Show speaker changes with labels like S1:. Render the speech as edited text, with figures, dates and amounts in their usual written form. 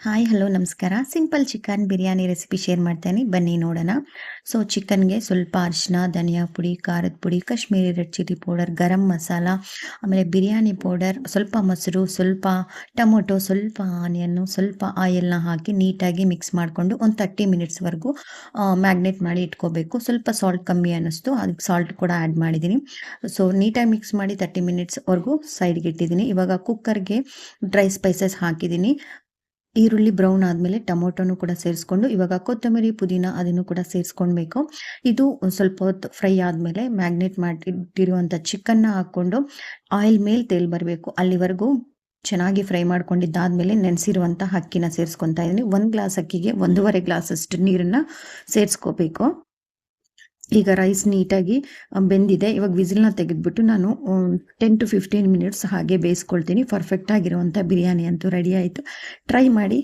S1: Hi hello ನಮಸ್ಕಾರ. Simple chicken biryani recipe share ಮಾಡ್ತೇನೆ, ಬನ್ನಿ ನೋಡೋಣ. ಸೊ ಚಿಕನ್ಗೆ ಸ್ವಲ್ಪ ಅರಿಶಿನ, ಧನಿಯಾ ಪುಡಿ, ಖಾರದ ಪುಡಿ, Kashmiri red chilli powder, garam masala, ಆಮೇಲೆ ಬಿರಿಯಾನಿ ಪೌಡರ್, ಸ್ವಲ್ಪ ಮೊಸರು, ಸ್ವಲ್ಪ ಟೊಮೊಟೊ, ಸ್ವಲ್ಪ ಆನಿಯನ್ನು, ಸ್ವಲ್ಪ ಆಯಿಲ್ನ ಹಾಕಿ ನೀಟಾಗಿ ಮಿಕ್ಸ್ ಮಾಡಿಕೊಂಡು ಒಂದು 30 ಮಿನಿಟ್ಸ್ವರೆಗೂ ಮ್ಯಾಗ್ನೇಟ್ ಮಾಡಿ ಇಟ್ಕೋಬೇಕು. ಸ್ವಲ್ಪ ಸಾಲ್ಟ್ ಕಮ್ಮಿ ಅನ್ನಿಸ್ತು, ಅದಕ್ಕೆ ಸಾಲ್ಟ್ ಕೂಡ ಆ್ಯಡ್ ಮಾಡಿದ್ದೀನಿ. ಸೊ ನೀಟಾಗಿ ಮಿಕ್ಸ್ ಮಾಡಿ 30 ಮಿನಿಟ್ಸ್ವರೆಗೂ ಸೈಡ್ಗೆ ಇಟ್ಟಿದ್ದೀನಿ. ಇವಾಗ ಕುಕ್ಕರ್ಗೆ ಡ್ರೈ ಸ್ಪೈಸಸ್ ಹಾಕಿದ್ದೀನಿ. ಈರುಳ್ಳಿ ಬ್ರೌನ್ ಆದಮೇಲೆ ಟೊಮೊಟೊನು ಕೂಡ ಸೇರಿಸ್ಕೊಂಡು, ಇವಾಗ ಕೊತ್ತಂಬರಿ, ಪುದೀನ ಅದನ್ನು ಕೂಡ ಸೇರಿಸ್ಕೊಳ್ಬೇಕು. ಇದು ಒಂದು ಸ್ವಲ್ಪ ಹೊತ್ತು ಫ್ರೈ ಆದಮೇಲೆ ಮ್ಯಾಗ್ನೇಟ್ ಮಾಡಿಟ್ಟಿರುವಂಥ ಚಿಕನ್ನ ಹಾಕ್ಕೊಂಡು ಆಯಿಲ್ ಮೇಲೆ ತೇಲ್ ಬರಬೇಕು ಅಲ್ಲಿವರೆಗೂ ಚೆನ್ನಾಗಿ ಫ್ರೈ ಮಾಡ್ಕೊಂಡಿದ್ದಾದಮೇಲೆ ನೆನೆಸಿರುವಂಥ ಅಕ್ಕಿನ ಸೇರಿಸ್ಕೊತಾ ಇದ್ದೀನಿ. 1 ಗ್ಲಾಸ್ ಅಕ್ಕಿಗೆ 1.5 ಗ್ಲಾಸಷ್ಟು ನೀರನ್ನು ಸೇರಿಸ್ಕೋಬೇಕು. ಈಗ ರೈಸ್ ನೀಟಾಗಿ ಬೆಂದಿದೆ. ಇವಾಗ ವಿಸಿಲ್ನ ತೆಗೆದ್ಬಿಟ್ಟು ನಾನು 10 to 15 ಮಿನಿಟ್ಸ್ ಹಾಗೆ ಬೇಯಿಸ್ಕೊಳ್ತೀನಿ. ಪರ್ಫೆಕ್ಟ್ ಆಗಿರುವಂಥ ಬಿರಿಯಾನಿ ಅಂತೂ ರೆಡಿ ಆಯಿತು. ಟ್ರೈ ಮಾಡಿ.